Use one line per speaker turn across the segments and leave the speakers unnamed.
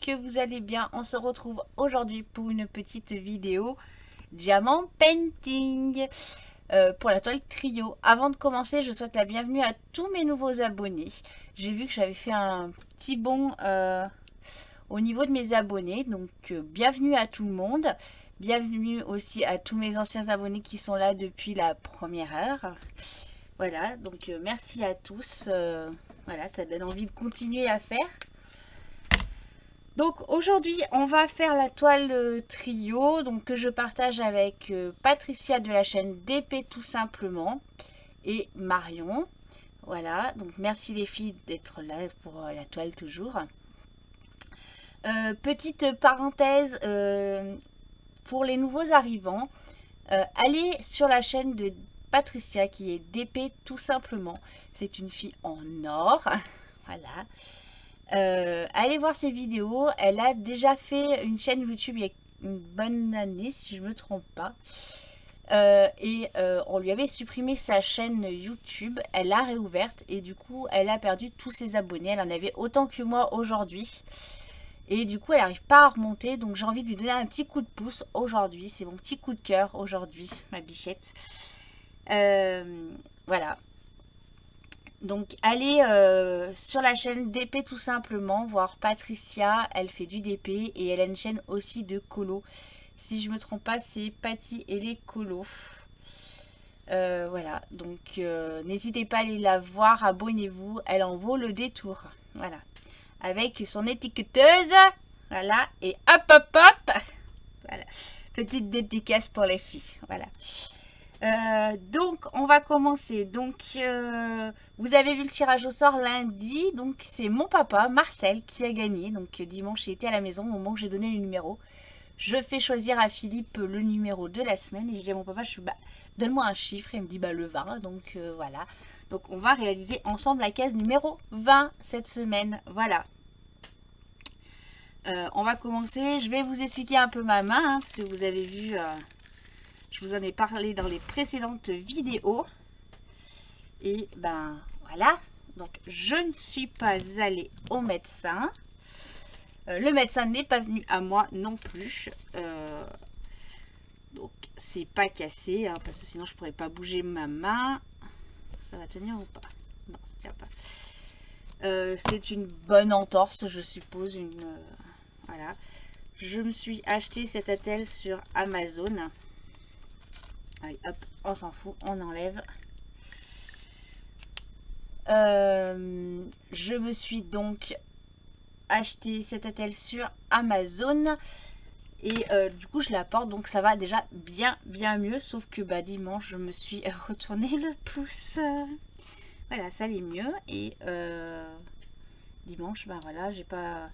que vous allez bien. On se retrouve aujourd'hui pour une petite vidéo Diamant Painting pour la toile trio. Avant de commencer, je souhaite la bienvenue à tous mes nouveaux abonnés. J'ai vu que j'avais fait un petit bond au niveau de mes abonnés, donc bienvenue à tout le monde. Bienvenue aussi à tous mes anciens abonnés qui sont là depuis la première heure. Voilà, donc merci à tous. Voilà, ça donne envie de continuer à faire. Donc aujourd'hui, on va faire la toile trio donc, que je partage avec Patricia de la chaîne DP tout simplement et Marion. Voilà, donc merci les filles d'être là pour la toile toujours. Petite parenthèse pour les nouveaux arrivants, allez sur la chaîne de Patricia qui est DP tout simplement. C'est une fille en or. Voilà. Allez voir ses vidéos. Elle a déjà fait une chaîne YouTube il y a une bonne année, si je ne me trompe pas. On lui avait supprimé sa chaîne YouTube. Elle l'a réouverte et du coup, elle a perdu tous ses abonnés. Elle en avait autant que moi aujourd'hui. Et du coup, elle n'arrive pas à remonter. Donc, j'ai envie de lui donner un petit coup de pouce aujourd'hui. C'est mon petit coup de cœur aujourd'hui, ma bichette. Voilà. Donc allez sur la chaîne DP tout simplement, voir Patricia, elle fait du DP et elle a une chaîne aussi de colo. Si je me trompe pas, c'est Patty et les colos. Voilà, donc n'hésitez pas à aller la voir, abonnez-vous, elle en vaut le détour. Voilà, avec son étiqueteuse, voilà, et hop hop hop, voilà, petite dédicace pour les filles, voilà. Donc on va commencer. Donc vous avez vu le tirage au sort lundi. Donc c'est mon papa Marcel qui a gagné. Donc dimanche il était à la maison au moment où j'ai donné le numéro. Je fais choisir à Philippe le numéro de la semaine. Et je dis à mon papa, donne-moi un chiffre. Et il me dit le 20. Donc voilà. Donc on va réaliser ensemble la case numéro 20 cette semaine. Voilà. On va commencer. Je vais vous expliquer un peu ma main. Parce que vous avez vu... je vous en ai parlé dans les précédentes vidéos. Et ben voilà. Donc je ne suis pas allée au médecin. Le médecin n'est pas venu à moi non plus. Donc c'est pas cassé. Hein, parce que sinon je pourrais pas bouger ma main. Ça va tenir ou pas? Non, ça tient pas. C'est une bonne entorse, je suppose. Voilà. Je me suis acheté cette attelle sur Amazon. Allez, hop, on s'en fout, on enlève. Je me suis donc acheté cette attelle sur Amazon et du coup je la porte, donc ça va déjà bien mieux, sauf que dimanche je me suis retourné le pouce. Voilà, ça allait mieux et dimanche voilà, j'ai pas,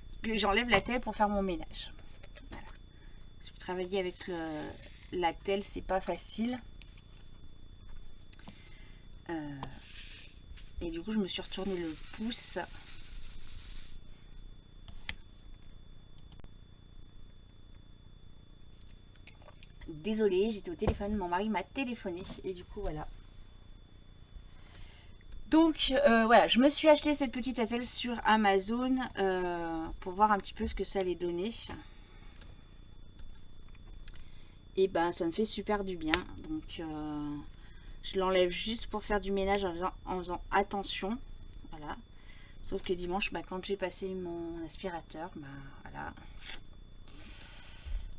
parce que j'enlève la telle pour faire mon ménage. Voilà. Parce que travailler avec la telle c'est pas facile. Et du coup, je me suis retourné le pouce. Désolée, j'étais au téléphone. Mon mari m'a téléphoné. Et du coup, voilà. Donc, voilà. Je me suis acheté cette petite attelle sur Amazon pour voir un petit peu ce que ça allait donner. Et ben, ça me fait super du bien. Donc, je l'enlève juste pour faire du ménage en faisant attention. Voilà. Sauf que dimanche, quand j'ai passé mon aspirateur, voilà,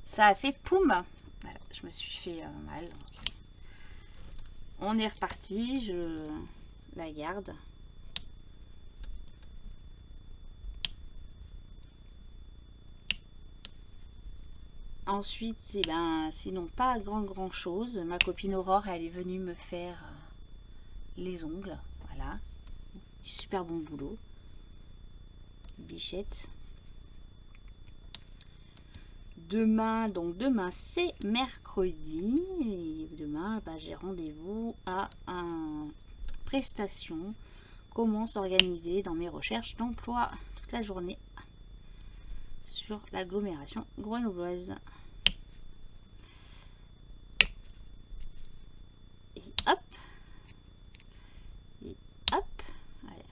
ça a fait poum. Voilà, je me suis fait mal. On est reparti, je la garde. Ensuite, sinon pas grand chose. Ma copine Aurore, elle est venue me faire les ongles. Voilà, du super bon boulot. Bichette. Demain, c'est mercredi. Et demain, j'ai rendez-vous à une prestation. Comment s'organiser dans mes recherches d'emploi toute la journée sur l'agglomération grenobloise. Et hop. Et hop. Voilà.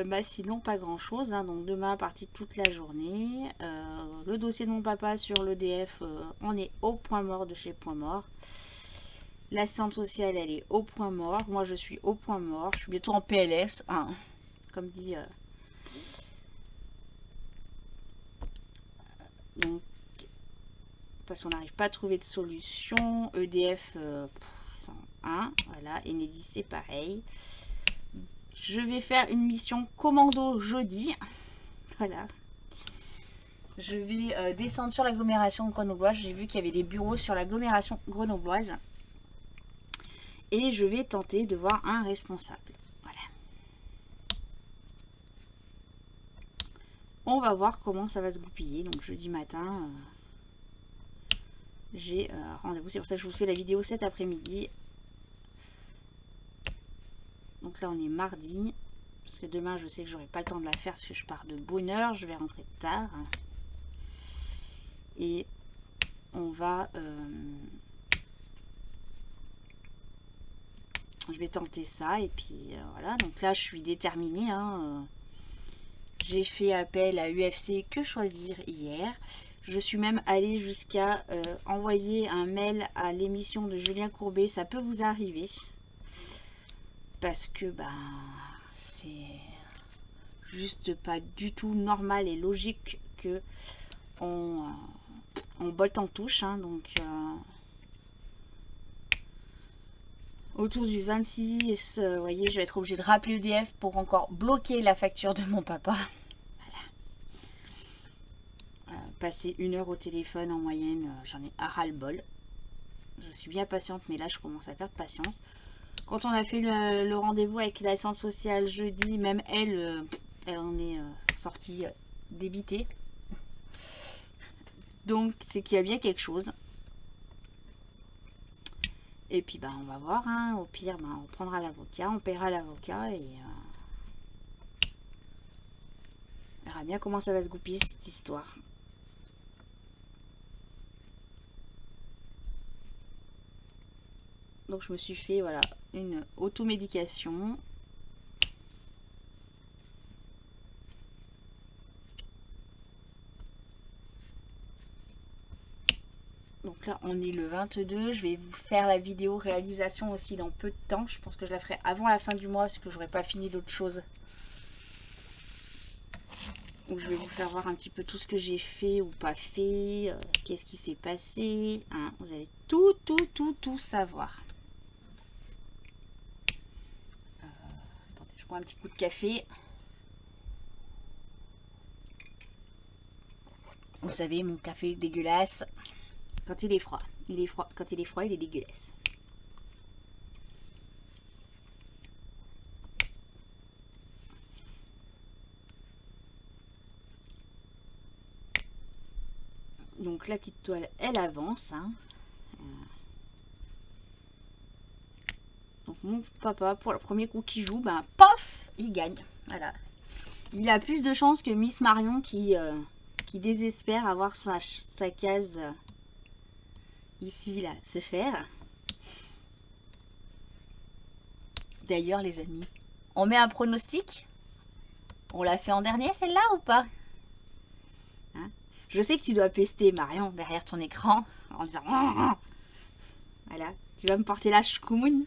Bah sinon pas grand chose, hein. Donc demain partie toute la journée. Le dossier de mon papa sur l'EDF, on est au point mort de chez point mort. L'assistante sociale elle est au point mort. Moi je suis au point mort. Je suis bientôt en PLS, hein, comme dit. Donc parce qu'on n'arrive pas à trouver de solution. EDF 101, voilà. Enedis c'est pareil. Je vais faire une mission commando jeudi. Voilà. Je vais descendre sur l'agglomération grenobloise. J'ai vu qu'il y avait des bureaux sur l'agglomération grenobloise. Et je vais tenter de voir un responsable. Voilà. On va voir comment ça va se goupiller. Donc jeudi matin, j'ai rendez-vous. C'est pour ça que je vous fais la vidéo cet après-midi. Donc là on est mardi. Parce que demain je sais que j'aurai pas le temps de la faire parce que je pars de bonne heure. Je vais rentrer tard. Et on va... je vais tenter ça. Et puis voilà. Donc là je suis déterminée. Hein, j'ai fait appel à UFC Que Choisir hier. Je suis même allée jusqu'à envoyer un mail à l'émission de Julien Courbet. Ça peut vous arriver. Parce que ben, c'est juste pas du tout normal et logique que on botte en touche. Hein, donc autour du 26, vous voyez, je vais être obligée de rappeler EDF pour encore bloquer la facture de mon papa. Voilà. Passer 1 heure au téléphone en moyenne, j'en ai à ras-le-bol. Je suis bien patiente, mais là je commence à perdre patience. Quand on a fait le rendez-vous avec l'assistante sociale jeudi, même elle, elle en est sortie débitée. Donc c'est qu'il y a bien quelque chose. Et puis ben, on va voir, hein. Au pire ben, on prendra l'avocat, on paiera l'avocat et on verra bien comment ça va se goupiller cette histoire. Donc je me suis fait voilà une automédication. Donc là on est le 22. Je vais vous faire la vidéo réalisation aussi dans peu de temps. Je pense que je la ferai avant la fin du mois parce que j'aurai pas fini d'autres choses. Donc je vais vous faire voir un petit peu tout ce que j'ai fait ou pas fait. Qu'est-ce qui s'est passé. Hein, vous allez tout savoir. Attendez, je prends un petit coup de café. Vous savez, mon café dégueulasse. Quand il est froid. Il est froid. Quand il est froid, il est dégueulasse. Donc la petite toile, elle avance. Hein. Donc mon papa, pour le premier coup qu'il joue, ben pof, il gagne. Voilà. Il a plus de chance que Miss Marion qui désespère avoir sa case ici, là, se faire. D'ailleurs, les amis, on met un pronostic. On l'a fait en dernier, celle-là, ou pas? Hein? Je sais que tu dois pester, Marion, derrière ton écran, en disant... Voilà, tu vas me porter la choucoumoune.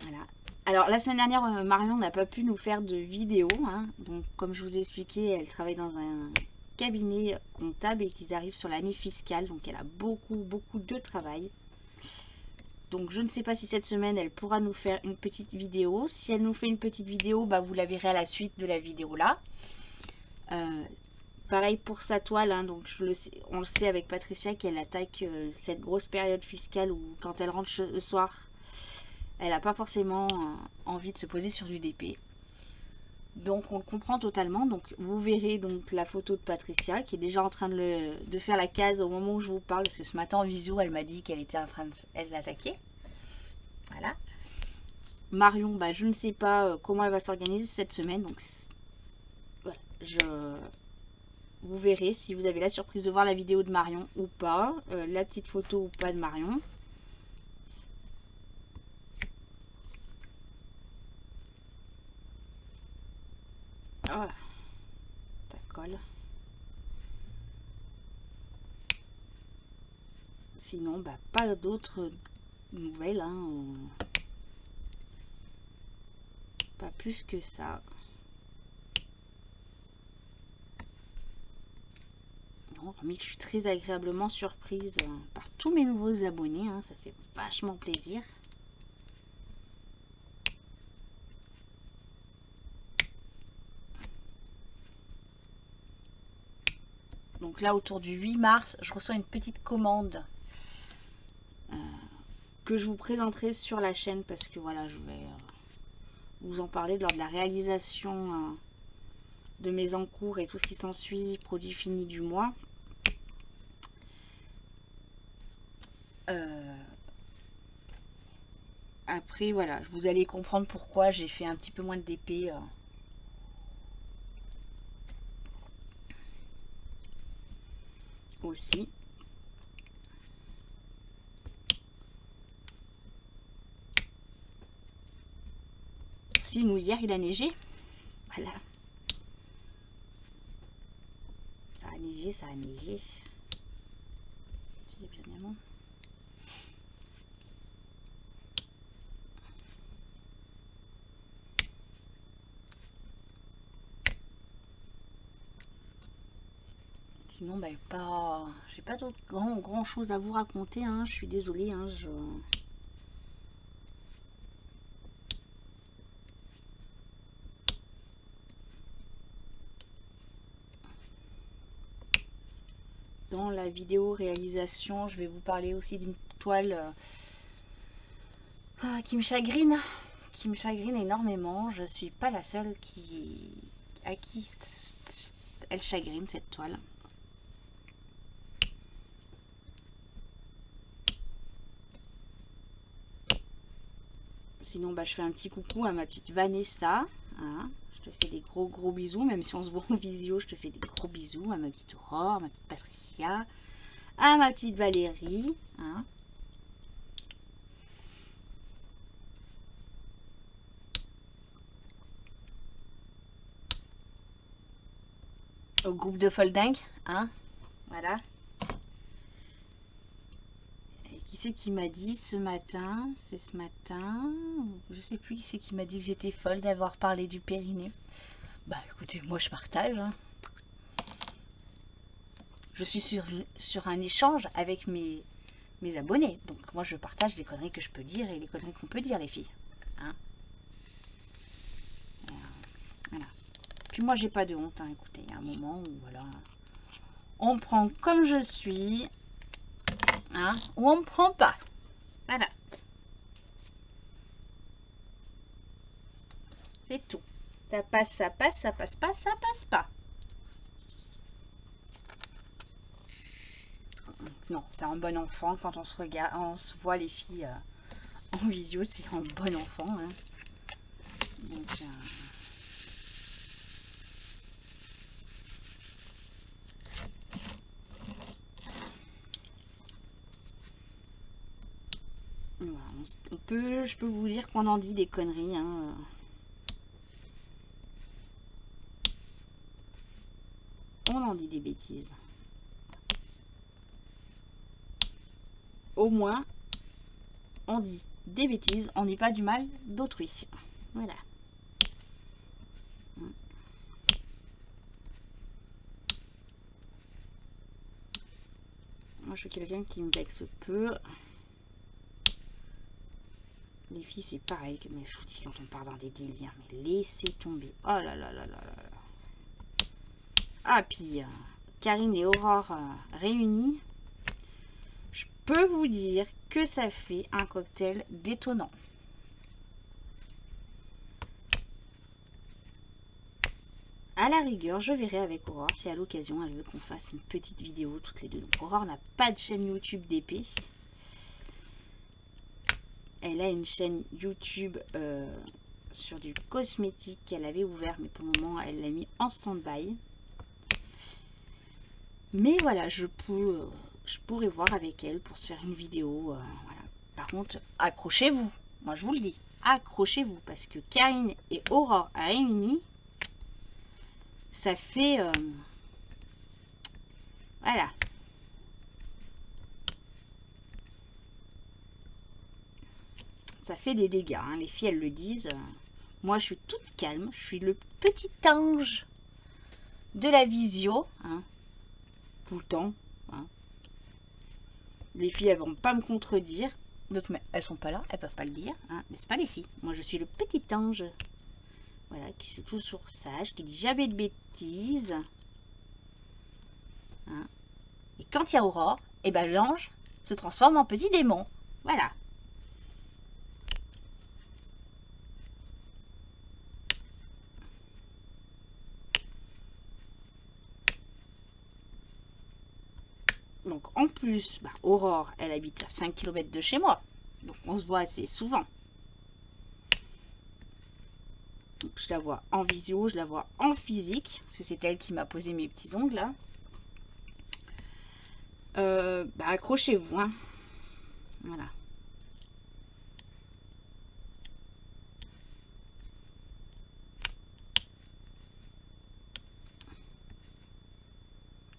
Voilà. Alors, la semaine dernière, Marion n'a pas pu nous faire de vidéo. Hein. Donc, comme je vous ai expliqué, elle travaille dans un cabinet comptable et qu'ils arrivent sur l'année fiscale. Donc, elle a beaucoup de travail. Donc, je ne sais pas si cette semaine, elle pourra nous faire une petite vidéo. Si elle nous fait une petite vidéo, bah, vous la verrez à la suite de la vidéo là. Pareil pour sa toile. Hein. Donc, on le sait avec Patricia qu'elle attaque cette grosse période fiscale où quand elle rentre le soir... Elle n'a pas forcément envie de se poser sur du DP. Donc on le comprend totalement. Donc vous verrez donc la photo de Patricia qui est déjà en train de faire la case au moment où je vous parle. Parce que ce matin en visio, elle m'a dit qu'elle était en train de l'attaquer. Voilà. Marion, bah, je ne sais pas comment elle va s'organiser cette semaine. Donc voilà, vous verrez si vous avez la surprise de voir la vidéo de Marion ou pas. La petite photo ou pas de Marion. colle. Sinon, bah, pas d'autres nouvelles, hein. Pas plus que ça. Non, remis que je suis très agréablement surprise par tous mes nouveaux abonnés, hein. Ça fait vachement plaisir. Donc là, autour du 8 mars, je reçois une petite commande que je vous présenterai sur la chaîne parce que voilà, je vais vous en parler lors de la réalisation de mes encours et tout ce qui s'ensuit, produit fini du mois. Après, voilà, vous allez comprendre pourquoi j'ai fait un petit peu moins de DP. Aussi. Si nous, hier, il a neigé. Voilà. Ça a neigé, ça a neigé. C'est bien évidemment. Sinon, bah, j'ai pas d'autre grand chose à vous raconter, hein. Je suis désolée, hein, dans la vidéo réalisation, je vais vous parler aussi d'une toile qui me chagrine énormément. Je suis pas la seule à qui elle chagrine cette toile. Sinon, bah, je fais un petit coucou à ma petite Vanessa. Hein. Je te fais des gros bisous. Même si on se voit en visio, je te fais des gros bisous. À ma petite Aurore, à ma petite Patricia, à ma petite Valérie. Hein. Au groupe de folding. Hein. Voilà. Qui c'est qui m'a dit ce matin? C'est ce matin. Je sais plus qui c'est qui m'a dit que j'étais folle d'avoir parlé du périnée. Bah écoutez, moi je partage. Hein. Je suis sur un échange avec mes abonnés. Donc moi je partage les conneries que je peux dire et les conneries qu'on peut dire, les filles. Hein. Voilà. Puis moi j'ai pas de honte. Hein. Écoutez, il y a un moment où voilà, on me prend comme je suis. Hein, ou on me prend pas. Voilà. C'est tout. Ça passe, ça passe, ça passe pas, ça passe pas. Non, c'est un bon enfant. Quand on se regarde, on se voit les filles en visio, c'est un bon enfant. Hein. Donc, voilà, je peux vous dire qu'on en dit des conneries. Hein. On en dit des bêtises. Au moins, on dit des bêtises, on dit pas du mal d'autrui. Voilà. Moi, je suis quelqu'un qui me vexe peu. Les filles, c'est pareil. Mais je vous dis, quand on part dans des délires, mais laissez tomber. Oh là là là là là. Ah, puis Karine et Aurore réunies, je peux vous dire que ça fait un cocktail détonnant. À la rigueur, je verrai avec Aurore si à l'occasion elle veut qu'on fasse une petite vidéo toutes les deux. Donc Aurore n'a pas de chaîne YouTube d'épée. Elle a une chaîne YouTube sur du cosmétique qu'elle avait ouvert, mais pour le moment elle l'a mis en stand-by. Mais voilà, je pourrais voir avec elle pour se faire une vidéo. Voilà. Par contre, accrochez-vous. Moi je vous le dis, accrochez-vous parce que Karine et Aurore réunies, ça fait... voilà. Ça fait des dégâts, hein. Les filles, elles le disent. Moi, je suis toute calme. Je suis le petit ange de la visio. Hein. Tout le temps. Hein. Les filles, elles vont pas me contredire. D'autres, mais elles sont pas là. Elles peuvent pas le dire. Hein. N'est-ce pas, les filles? Moi, je suis le petit ange. Voilà, qui suis toujours sage, qui dit jamais de bêtises. Hein. Et quand il y a Aurore, et ben l'ange se transforme en petit démon. Voilà. Donc en plus, bah, Aurore, elle habite à 5 km de chez moi. Donc on se voit assez souvent. Donc, je la vois en visio, je la vois en physique. Parce que c'est elle qui m'a posé mes petits ongles là. Bah, accrochez-vous. Hein. Voilà.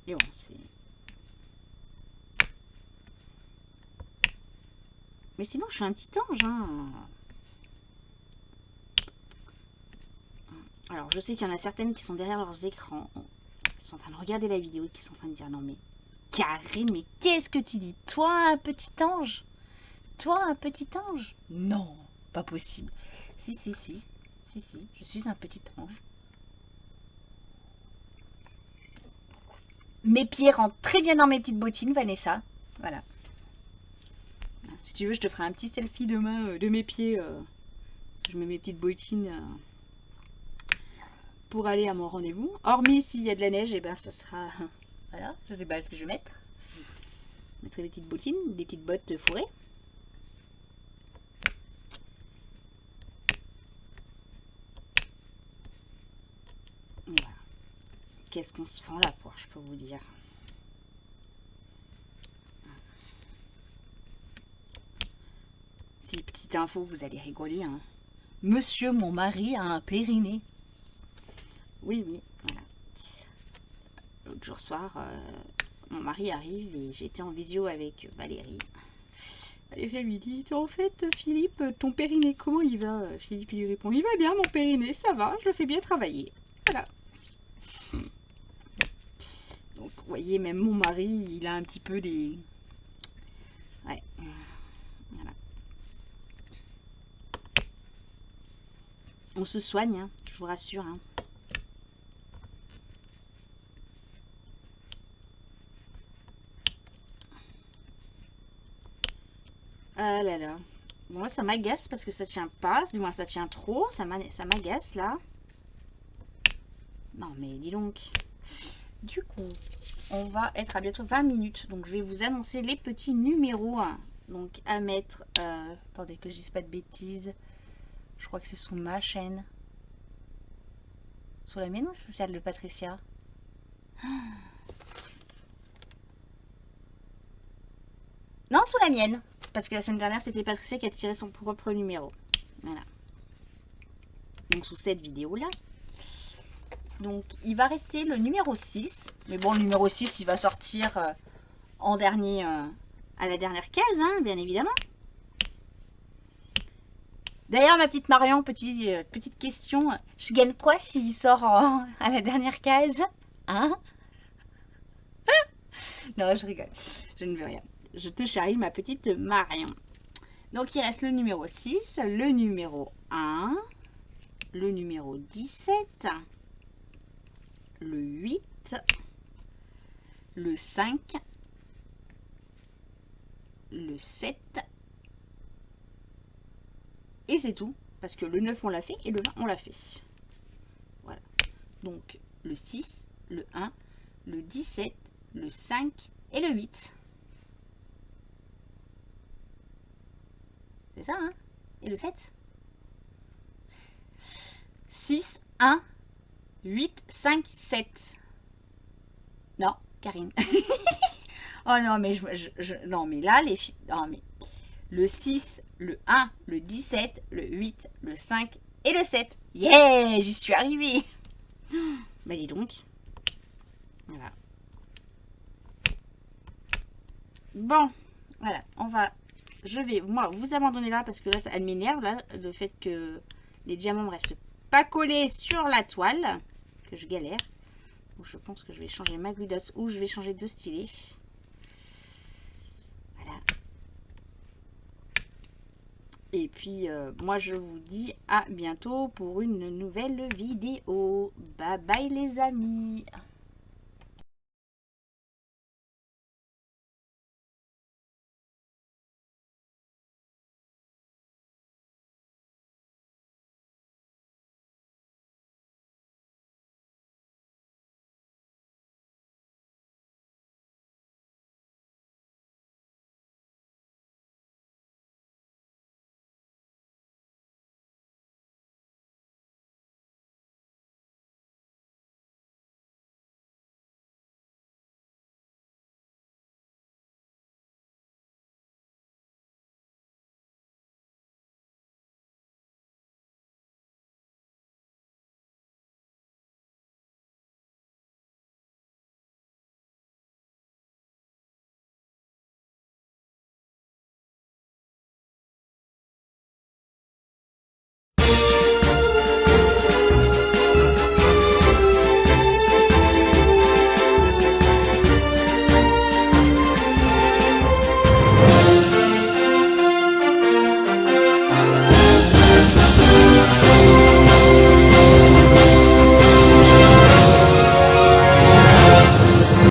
Et bon, c'est... Mais sinon, je suis un petit ange. Hein. Alors, je sais qu'il y en a certaines qui sont derrière leurs écrans, qui sont en train de regarder la vidéo et qui sont en train de dire non mais Karine, mais qu'est-ce que tu dis? Toi, un petit ange? Toi, un petit ange? Non, pas possible. Si, je suis un petit ange. Mes pieds rentrent très bien dans mes petites bottines, Vanessa. Voilà. Si tu veux, je te ferai un petit selfie demain de mes pieds. Je mets mes petites bottines pour aller à mon rendez-vous. Hormis s'il y a de la neige, et ben ça sera... Voilà, je sais pas ce que je vais mettre. Je mettrai des petites bottines, des petites bottes fourrées. Voilà. Qu'est-ce qu'on se fend là, pour, je peux vous dire. Si, petite info, vous allez rigoler. Hein. Monsieur, mon mari, a un périnée. Oui, voilà. L'autre jour soir, mon mari arrive et j'étais en visio avec Valérie. Valérie lui dit, en fait, Philippe, ton périnée, comment il va? Philippe lui répond, il va bien mon périnée, ça va, je le fais bien travailler. Voilà. Donc, vous voyez, même mon mari, il a un petit peu des... Ouais. Voilà. On se soigne, hein, je vous rassure. Hein. Ah là là. Bon, là, ça m'agace parce que ça tient pas. Du moins, ça tient trop. Ça m'agace, là. Non, mais dis donc. Du coup, on va être à bientôt 20 minutes. Donc, je vais vous annoncer les petits numéros. Donc, à mettre... attendez que je dise pas de bêtises. Je crois que c'est sous ma chaîne. Sous la mienne ou sous celle de Patricia? Non, sous la mienne. Parce que la semaine dernière, c'était Patricia qui a tiré son propre numéro. Voilà. Donc, sous cette vidéo-là. Donc, il va rester le numéro 6. Mais bon, le numéro 6, il va sortir en dernier, à la dernière case, hein, bien évidemment. D'ailleurs, ma petite Marion, petite question. Je gagne quoi s'il sort à la dernière case? Hein? Non, je rigole. Je ne veux rien. Je te charrie, ma petite Marion. Donc, il reste le numéro 6, le numéro 1, le numéro 17, le 8, le 5, le 7, et c'est tout. Parce que le 9, on l'a fait, et le 20, on l'a fait. Voilà. Donc, le 6, le 1, le 17, le 5 et le 8. C'est ça, hein? Et le 7? 6, 1, 8, 5, 7. Non, Karine. Oh non, mais non, mais là, les filles... Non, mais... Le 6, le 1, le 17, le 8, le 5 et le 7. Yeah, j'y suis arrivée. Bah dis donc. Voilà. Bon, voilà, je vais, moi, vous abandonner là parce que là, elle m'énerve, là, le fait que les diamants ne restent pas collés sur la toile, que je galère. Donc, je pense que je vais changer ma glue dots ou je vais changer de stylet. Voilà. Et puis, moi, je vous dis à bientôt pour une nouvelle vidéo. Bye bye les amis.